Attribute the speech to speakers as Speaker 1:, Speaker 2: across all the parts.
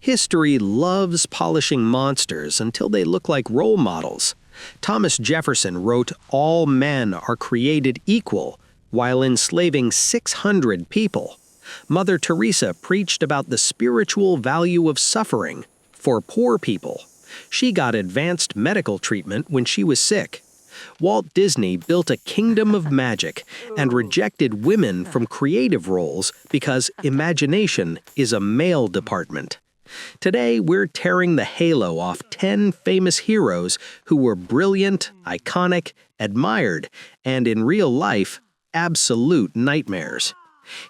Speaker 1: History loves polishing monsters until they look like role models. Thomas Jefferson wrote, "All men are created equal," while enslaving 600 people. Mother Teresa preached about the spiritual value of suffering for poor people. She got advanced medical treatment when she was sick. Walt Disney built a kingdom of magic and rejected women from creative roles because imagination is a male department. Today, we're tearing the halo off 10 famous heroes who were brilliant, iconic, admired, and in real life, absolute nightmares.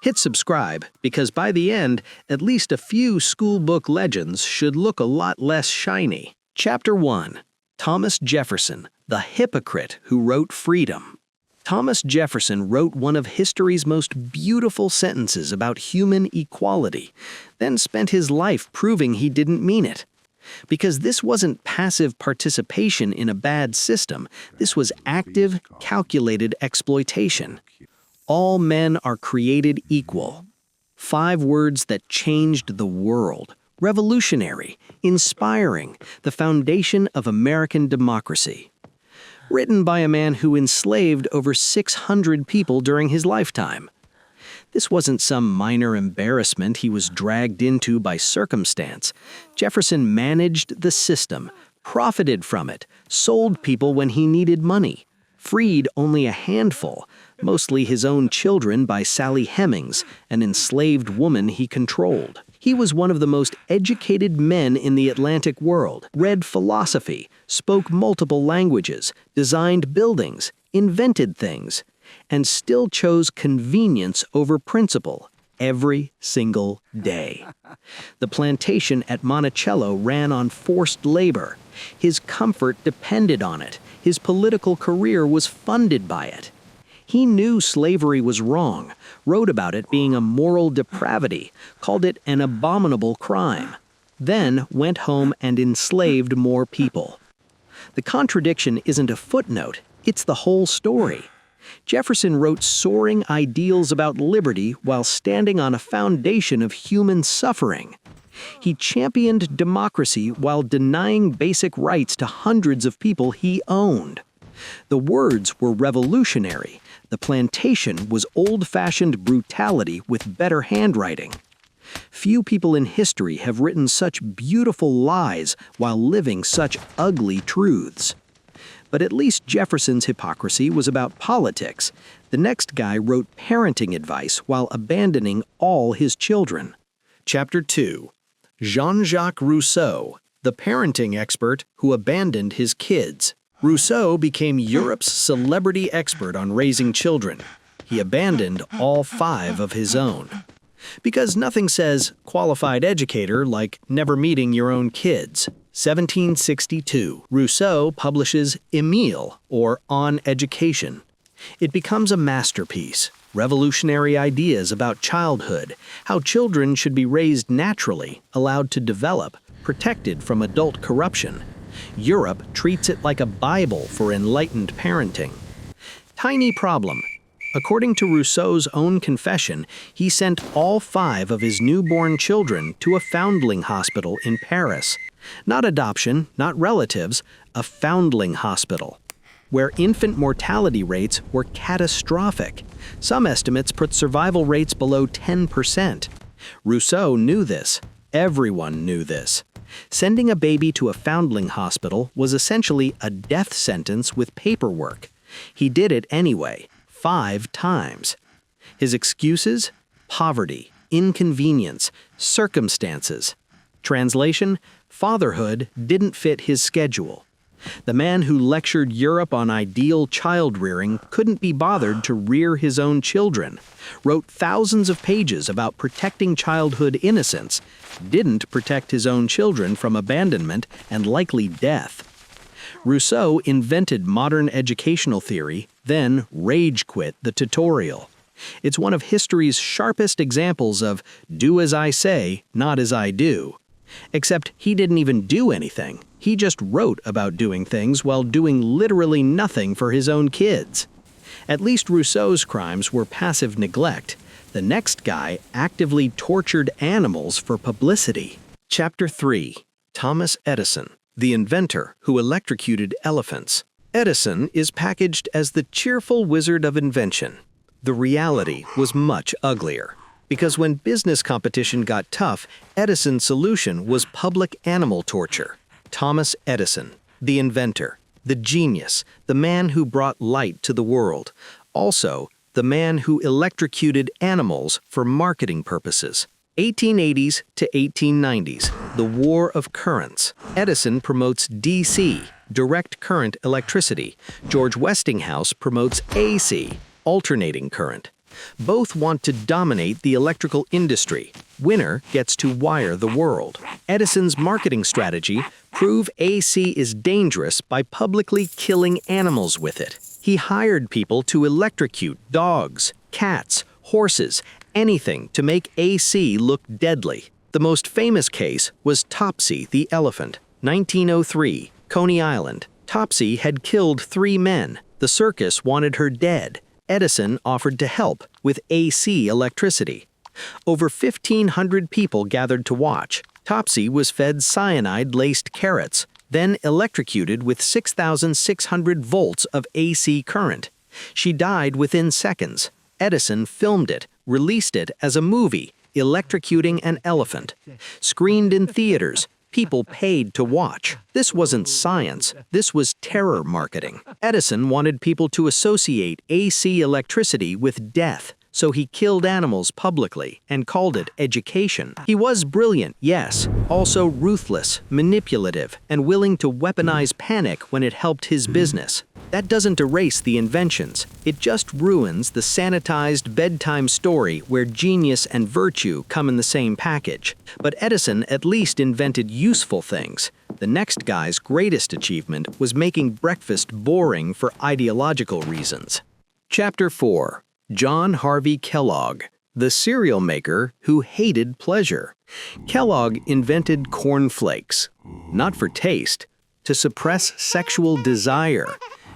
Speaker 1: Hit subscribe because by the end, at least a few schoolbook legends should look a lot less shiny. Chapter 1. Thomas Jefferson, the hypocrite who wrote freedom. Thomas Jefferson wrote one of history's most beautiful sentences about human equality, then spent his life proving he didn't mean it. Because this wasn't passive participation in a bad system, this was active, calculated exploitation. All men are created equal. 5 words that changed the world. Revolutionary, inspiring, the foundation of American democracy. Written by a man who enslaved over 600 people during his lifetime. This wasn't some minor embarrassment he was dragged into by circumstance. Jefferson managed the system, profited from it, sold people when he needed money, freed only a handful, mostly his own children by Sally Hemings, an enslaved woman he controlled. He was one of the most educated men in the Atlantic world, read philosophy, spoke multiple languages, designed buildings, invented things, and still chose convenience over principle every single day. The plantation at Monticello ran on forced labor. His comfort depended on it. His political career was funded by it. He knew slavery was wrong, wrote about it being a moral depravity, called it an abominable crime, then went home and enslaved more people. The contradiction isn't a footnote, it's the whole story. Jefferson wrote soaring ideals about liberty while standing on a foundation of human suffering. He championed democracy while denying basic rights to hundreds of people he owned. The words were revolutionary. The plantation was old-fashioned brutality with better handwriting. Few people in history have written such beautiful lies while living such ugly truths. But at least Jefferson's hypocrisy was about politics. The next guy wrote parenting advice while abandoning all his children. Chapter 2. Jean-Jacques Rousseau, the parenting expert who abandoned his kids. Rousseau became Europe's celebrity expert on raising children. He abandoned all 5 of his own. Because nothing says qualified educator like never meeting your own kids. 1762, Rousseau publishes Emile, or On Education. It becomes a masterpiece. Revolutionary ideas about childhood, how children should be raised naturally, allowed to develop, protected from adult corruption. Europe treats it like a Bible for enlightened parenting. Tiny problem. According to Rousseau's own confession, he sent all 5 of his newborn children to a foundling hospital in Paris. Not adoption, not relatives, a foundling hospital, where infant mortality rates were catastrophic. Some estimates put survival rates below 10%. Rousseau knew this. Everyone knew this. Sending a baby to a foundling hospital was essentially a death sentence with paperwork. He did it anyway, 5 times. His excuses? Poverty, inconvenience, circumstances. Translation: fatherhood didn't fit his schedule. The man who lectured Europe on ideal child-rearing couldn't be bothered to rear his own children, wrote thousands of pages about protecting childhood innocence, didn't protect his own children from abandonment and likely death. Rousseau invented modern educational theory, then rage quit the tutorial. It's one of history's sharpest examples of do as I say, not as I do. Except he didn't even do anything. He just wrote about doing things while doing literally nothing for his own kids. At least Rousseau's crimes were passive neglect. The next guy actively tortured animals for publicity. Chapter 3. Thomas Edison, the inventor who electrocuted elephants. Edison is packaged as the cheerful wizard of invention. The reality was much uglier, because when business competition got tough, Edison's solution was public animal torture. Thomas Edison, the inventor, the genius, the man who brought light to the world, also the man who electrocuted animals for marketing purposes. 1880s to 1890s, the War of Currents. Edison promotes DC, direct current electricity. George Westinghouse promotes AC, alternating current. Both want to dominate the electrical industry. Winner gets to wire the world. Edison's marketing strategy: prove AC is dangerous by publicly killing animals with it. He hired people to electrocute dogs, cats, horses, anything to make AC look deadly. The most famous case was Topsy the elephant. 1903, Coney Island. Topsy had killed 3 men. The circus wanted her dead. Edison offered to help with AC electricity. Over 1,500 people gathered to watch. Topsy was fed cyanide-laced carrots, then electrocuted with 6,600 volts of AC current. She died within seconds. Edison filmed it, released it as a movie, electrocuting an elephant. Screened in theaters, people paid to watch. This wasn't science, this was terror marketing. Edison wanted people to associate AC electricity with death, so he killed animals publicly and called it education. He was brilliant, yes, also ruthless, manipulative, and willing to weaponize panic when it helped his business. That doesn't erase the inventions. It just ruins the sanitized bedtime story where genius and virtue come in the same package. But Edison at least invented useful things. The next guy's greatest achievement was making breakfast boring for ideological reasons. Chapter 4. John Harvey Kellogg, the cereal maker who hated pleasure. Kellogg invented cornflakes, not for taste, to suppress sexual desire,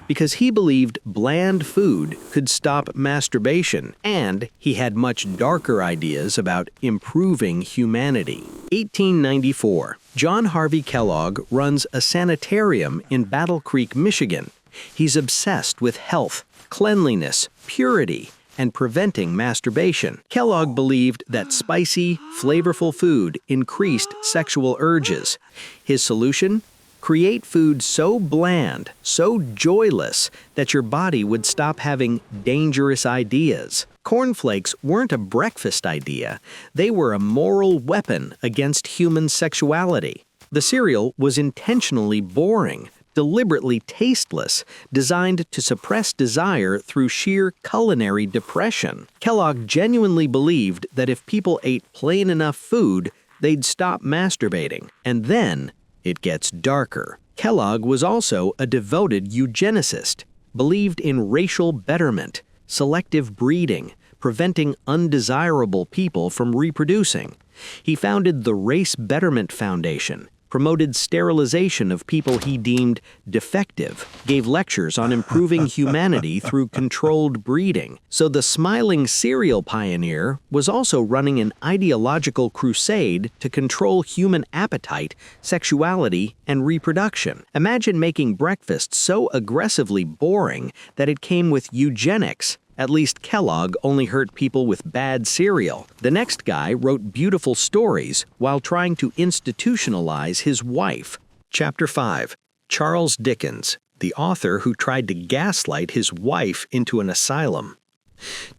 Speaker 1: because he believed bland food could stop masturbation, and he had much darker ideas about improving humanity. 1894, John Harvey Kellogg runs a sanitarium in Battle Creek, Michigan. He's obsessed with health, cleanliness, purity, and preventing masturbation. Kellogg believed that spicy, flavorful food increased sexual urges. His solution? Create food so bland, so joyless, that your body would stop having dangerous ideas. Cornflakes weren't a breakfast idea. They were a moral weapon against human sexuality. The cereal was intentionally boring, deliberately tasteless, designed to suppress desire through sheer culinary depression. Kellogg genuinely believed that if people ate plain enough food, they'd stop masturbating. And then it gets darker. Kellogg was also a devoted eugenicist, believed in racial betterment, selective breeding, preventing undesirable people from reproducing. He founded the Race Betterment Foundation, promoted sterilization of people he deemed defective, gave lectures on improving humanity through controlled breeding. So the smiling cereal pioneer was also running an ideological crusade to control human appetite, sexuality, and reproduction. Imagine making breakfast so aggressively boring that it came with eugenics. At least Kellogg only hurt people with bad cereal. The next guy wrote beautiful stories while trying to institutionalize his wife. Chapter 5. Charles Dickens, the author who tried to gaslight his wife into an asylum.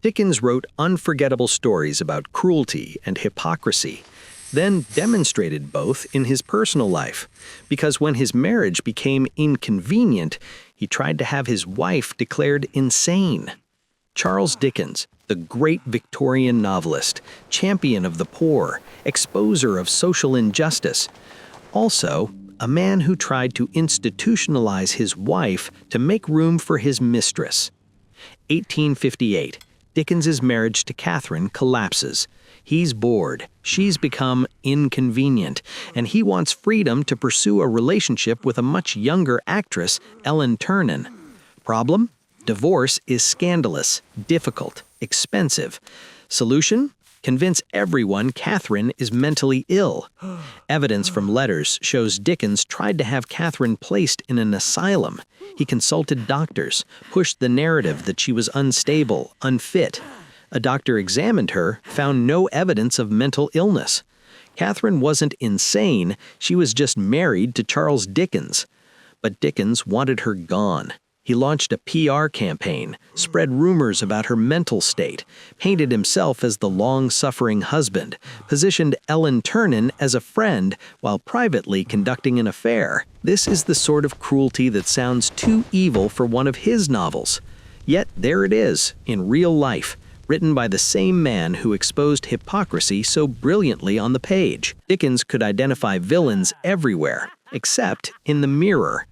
Speaker 1: Dickens wrote unforgettable stories about cruelty and hypocrisy, then demonstrated both in his personal life, because when his marriage became inconvenient, he tried to have his wife declared insane. Charles Dickens, the great Victorian novelist, champion of the poor, exposer of social injustice. Also, a man who tried to institutionalize his wife to make room for his mistress. 1858, Dickens's marriage to Catherine collapses. He's bored, she's become inconvenient, and he wants freedom to pursue a relationship with a much younger actress, Ellen Ternan. Problem? Divorce is scandalous, difficult, expensive. Solution? Convince everyone Catherine is mentally ill. Evidence from letters shows Dickens tried to have Catherine placed in an asylum. He consulted doctors, pushed the narrative that she was unstable, unfit. A doctor examined her, found no evidence of mental illness. Catherine wasn't insane, she was just married to Charles Dickens. But Dickens wanted her gone. He launched a PR campaign, spread rumors about her mental state, painted himself as the long-suffering husband, positioned Ellen Ternan as a friend while privately conducting an affair. This is the sort of cruelty that sounds too evil for one of his novels. Yet there it is, in real life, written by the same man who exposed hypocrisy so brilliantly on the page. Dickens could identify villains everywhere, except in the mirror.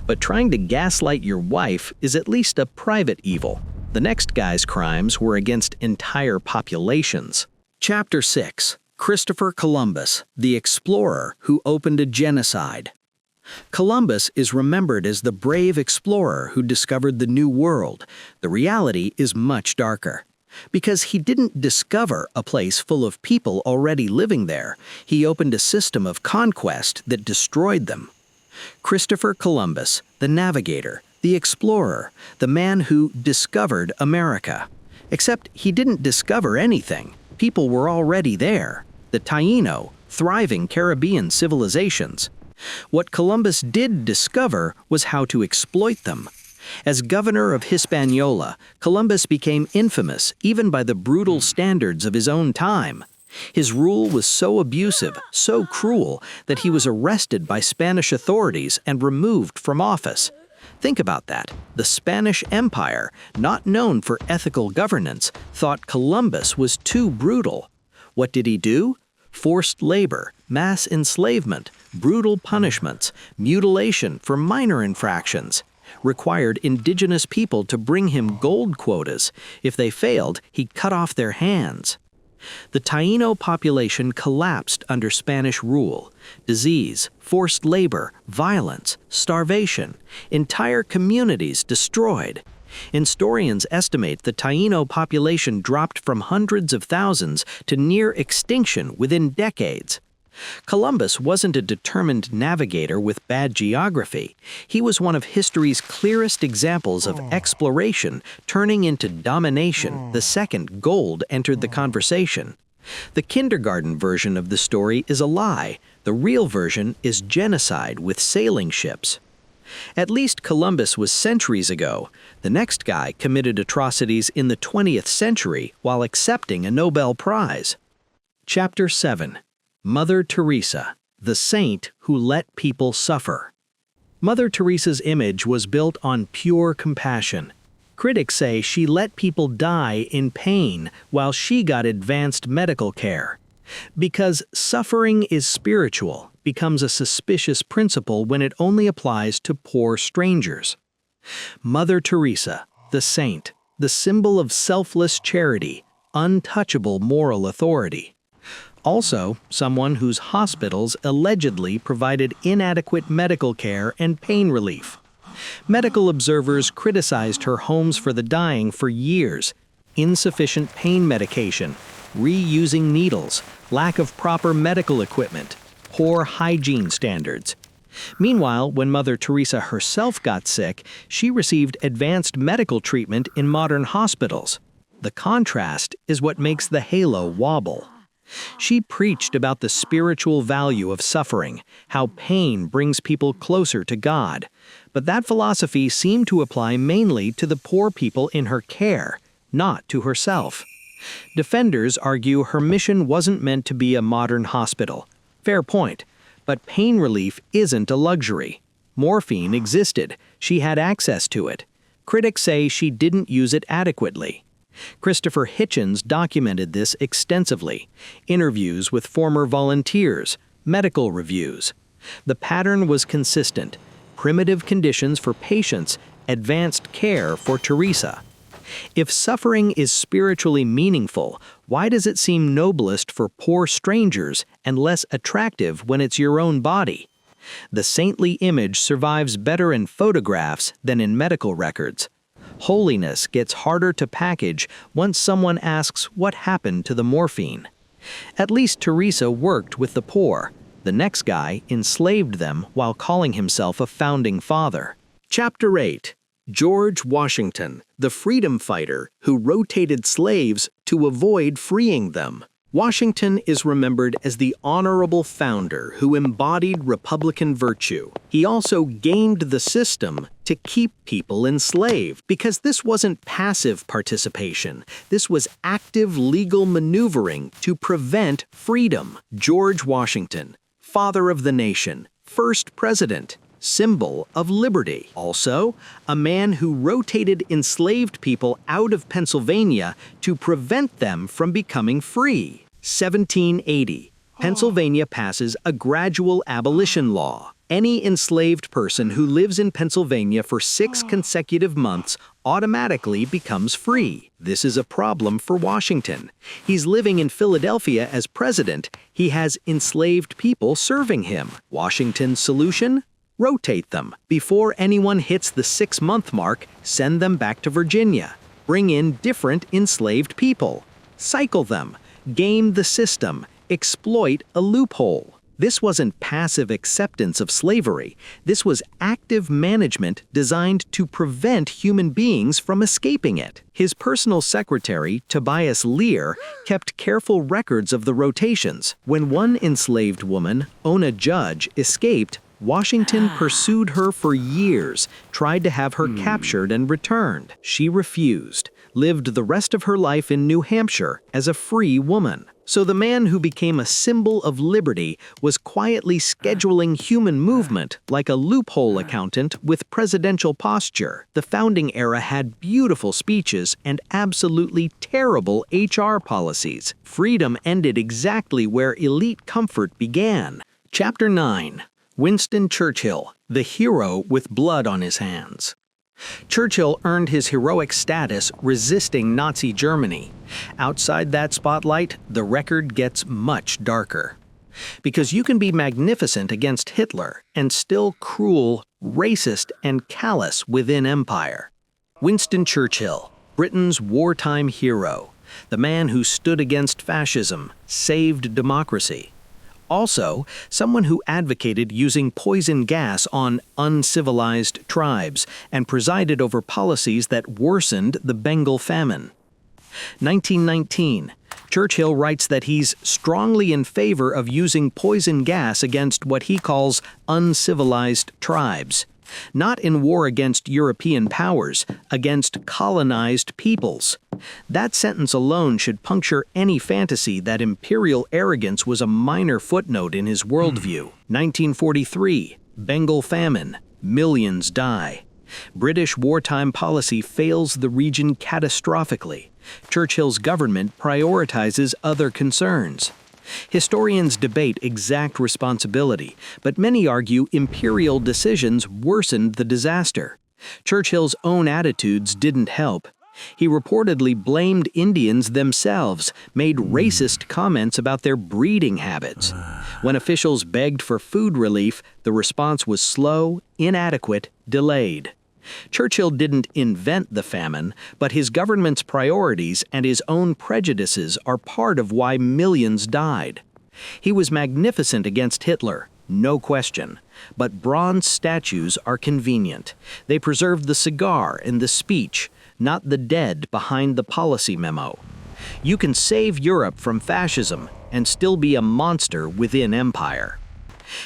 Speaker 1: But trying to gaslight your wife is at least a private evil. The next guy's crimes were against entire populations. Chapter 6. Christopher Columbus, the explorer who opened a genocide. Columbus is remembered as the brave explorer who discovered the New World. The reality is much darker. Because he didn't discover a place full of people already living there, he opened a system of conquest that destroyed them. Christopher Columbus, the navigator, the explorer, the man who discovered America. Except he didn't discover anything. People were already there. The Taino, thriving Caribbean civilizations. What Columbus did discover was how to exploit them. As governor of Hispaniola, Columbus became infamous even by the brutal standards of his own time. His rule was so abusive, so cruel, that he was arrested by Spanish authorities and removed from office. Think about that. The Spanish Empire, not known for ethical governance, thought Columbus was too brutal. What did he do? Forced labor, mass enslavement, brutal punishments, mutilation for minor infractions. Required indigenous people to bring him gold quotas. If they failed, he cut off their hands. The Taino population collapsed under Spanish rule. Disease, forced labor, violence, starvation, entire communities destroyed. Historians estimate the Taino population dropped from hundreds of thousands to near extinction within decades. Columbus wasn't a determined navigator with bad geography. He was one of history's clearest examples of exploration turning into domination the second gold entered the conversation. The kindergarten version of the story is a lie. The real version is genocide with sailing ships. At least Columbus was centuries ago. The next guy committed atrocities in the 20th century while accepting a Nobel Prize. Chapter 7. Mother Teresa, the saint who let people suffer. Mother Teresa's image was built on pure compassion. Critics say she let people die in pain while she got advanced medical care. Because suffering is spiritual becomes a suspicious principle when it only applies to poor strangers. Mother Teresa, the saint, the symbol of selfless charity, untouchable moral authority. Also, someone whose hospitals allegedly provided inadequate medical care and pain relief. Medical observers criticized her homes for the dying for years. Insufficient pain medication, reusing needles, lack of proper medical equipment, poor hygiene standards. Meanwhile, when Mother Teresa herself got sick, she received advanced medical treatment in modern hospitals. The contrast is what makes the halo wobble. She preached about the spiritual value of suffering, how pain brings people closer to God. But that philosophy seemed to apply mainly to the poor people in her care, not to herself. Defenders argue her mission wasn't meant to be a modern hospital. Fair point. But pain relief isn't a luxury. Morphine existed. She had access to it. Critics say she didn't use it adequately. Christopher Hitchens documented this extensively. Interviews with former volunteers, medical reviews. The pattern was consistent. Primitive conditions for patients, advanced care for Teresa. If suffering is spiritually meaningful, why does it seem noblest for poor strangers and less attractive when it's your own body? The saintly image survives better in photographs than in medical records. Holiness gets harder to package once someone asks what happened to the morphine. At least Teresa worked with the poor. The next guy enslaved them while calling himself a founding father. Chapter 8. George Washington, the freedom fighter who rotated slaves to avoid freeing them. Washington is remembered as the honorable founder who embodied Republican virtue. He also gamed the system to keep people enslaved, because this wasn't passive participation. This was active legal maneuvering to prevent freedom. George Washington, father of the nation, first president, symbol of liberty. Also, a man who rotated enslaved people out of Pennsylvania to prevent them from becoming free. 1780, Pennsylvania passes a gradual abolition law. Any enslaved person who lives in Pennsylvania for 6 consecutive months automatically becomes free. This is a problem for Washington. He's living in Philadelphia as president. He has enslaved people serving him. Washington's solution? Rotate them. Before anyone hits the 6-month mark, send them back to Virginia. Bring in different enslaved people. Cycle them. Game the system. Exploit a loophole. This wasn't passive acceptance of slavery. This was active management designed to prevent human beings from escaping it. His personal secretary, Tobias Lear, kept careful records of the rotations. When one enslaved woman, Ona Judge, escaped, Washington pursued her for years, tried to have her captured and returned. She refused, lived the rest of her life in New Hampshire as a free woman. So the man who became a symbol of liberty was quietly scheduling human movement like a loophole accountant with presidential posture. The founding era had beautiful speeches and absolutely terrible HR policies. Freedom ended exactly where elite comfort began. Chapter 9. Winston Churchill, the hero with blood on his hands. Churchill earned his heroic status resisting Nazi Germany. Outside that spotlight, the record gets much darker. Because you can be magnificent against Hitler and still cruel, racist, and callous within empire. Winston Churchill, Britain's wartime hero, the man who stood against fascism, saved democracy. Also, someone who advocated using poison gas on uncivilized tribes and presided over policies that worsened the Bengal famine. 1919, Churchill writes that he's strongly in favor of using poison gas against what he calls uncivilized tribes. Not in war against European powers, against colonized peoples. That sentence alone should puncture any fantasy that imperial arrogance was a minor footnote in his worldview. 1943, Bengal famine. Millions die. British wartime policy fails the region catastrophically. Churchill's government prioritizes other concerns. Historians debate exact responsibility, but many argue imperial decisions worsened the disaster. Churchill's own attitudes didn't help. He reportedly blamed Indians themselves, made racist comments about their breeding habits. When officials begged for food relief, the response was slow, inadequate, delayed. Churchill didn't invent the famine, but his government's priorities and his own prejudices are part of why millions died. He was magnificent against Hitler, no question, but bronze statues are convenient. They preserve the cigar and the speech, not the dead behind the policy memo. You can save Europe from fascism and still be a monster within empire.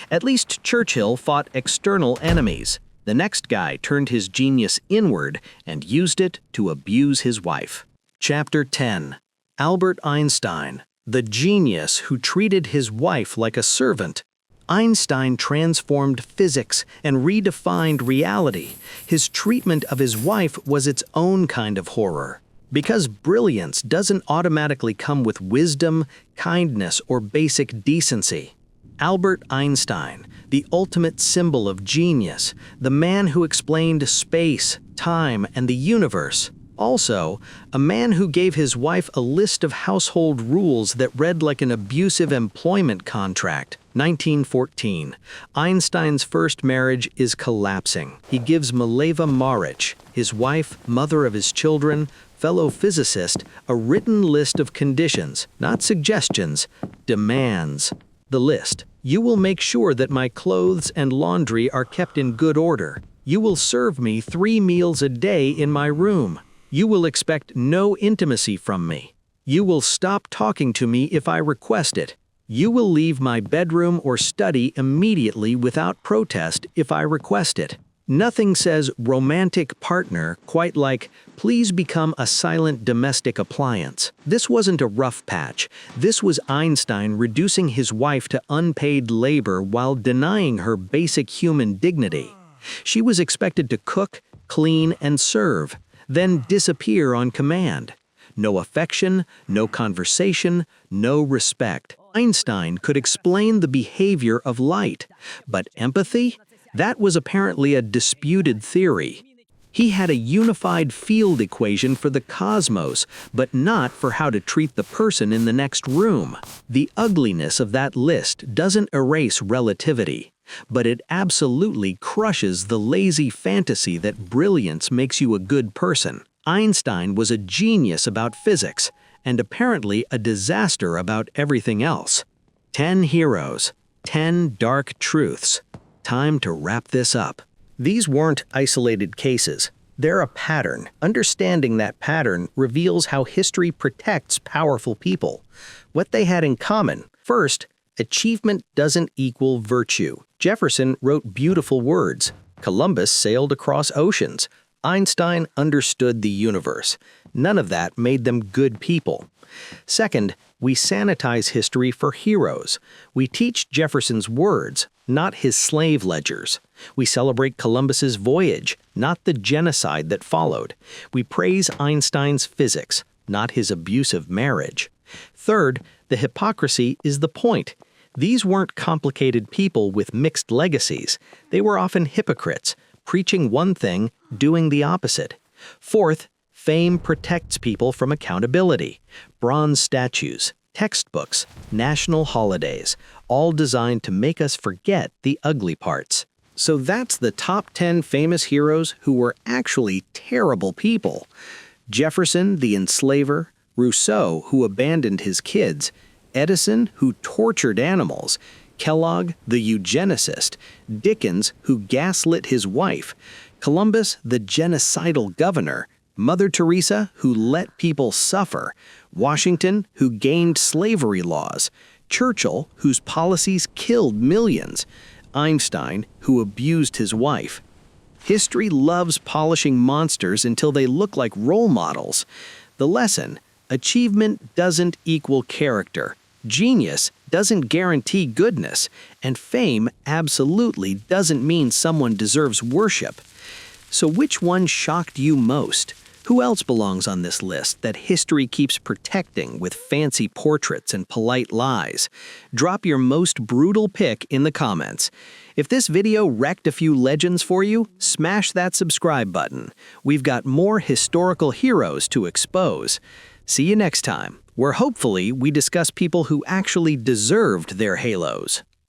Speaker 1: At least Churchill fought external enemies. The next guy turned his genius inward and used it to abuse his wife. Chapter 10. Albert Einstein, the genius who treated his wife like a servant. Einstein transformed physics and redefined reality. His treatment of his wife was its own kind of horror. Because brilliance doesn't automatically come with wisdom, kindness, or basic decency. Albert Einstein, the ultimate symbol of genius, the man who explained space, time, and the universe. Also, a man who gave his wife a list of household rules that read like an abusive employment contract. 1914. Einstein's first marriage is collapsing. He gives Mileva Maric, his wife, mother of his children, fellow physicist, a written list of conditions, not suggestions, demands. The list: you will make sure that my clothes and laundry are kept in good order. You will serve me 3 meals a day in my room. You will expect no intimacy from me. You will stop talking to me if I request it. You will leave my bedroom or study immediately without protest if I request it. Nothing says romantic partner quite like, please become a silent domestic appliance. This wasn't a rough patch. This was Einstein reducing his wife to unpaid labor while denying her basic human dignity. She was expected to cook, clean, and serve, then disappear on command. No affection, no conversation, no respect. Einstein could explain the behavior of light, but empathy? That was apparently a disputed theory. He had a unified field equation for the cosmos, but not for how to treat the person in the next room. The ugliness of that list doesn't erase relativity, but it absolutely crushes the lazy fantasy that brilliance makes you a good person. Einstein was a genius about physics, and apparently a disaster about everything else. 10 heroes, 10 dark truths. Time to wrap this up. These weren't isolated cases. They're a pattern. Understanding that pattern reveals how history protects powerful people. What they had in common: first, achievement doesn't equal virtue. Jefferson wrote beautiful words. Columbus sailed across oceans. Einstein understood the universe. None of that made them good people. Second, we sanitize history for heroes. We teach Jefferson's words, not his slave ledgers. We celebrate Columbus's voyage, not the genocide that followed. We praise Einstein's physics, not his abusive marriage. Third, the hypocrisy is the point. These weren't complicated people with mixed legacies. They were often hypocrites, preaching one thing, doing the opposite. Fourth, fame protects people from accountability. Bronze statues, textbooks, national holidays, all designed to make us forget the ugly parts. So that's the top 10 famous heroes who were actually terrible people. Jefferson, the enslaver; Rousseau, who abandoned his kids; Edison, who tortured animals; Kellogg, the eugenicist; Dickens, who gaslit his wife; Columbus, the genocidal governor; Mother Teresa, who let people suffer; Washington, who gained slavery laws; Churchill, whose policies killed millions; Einstein, who abused his wife. History loves polishing monsters until they look like role models. The lesson: achievement doesn't equal character. Genius doesn't guarantee goodness, and fame absolutely doesn't mean someone deserves worship. So which one shocked you most? Who else belongs on this list that history keeps protecting with fancy portraits and polite lies? Drop your most brutal pick in the comments. If this video wrecked a few legends for you, smash that subscribe button. We've got more historical heroes to expose. See you next time, where hopefully we discuss people who actually deserved their halos.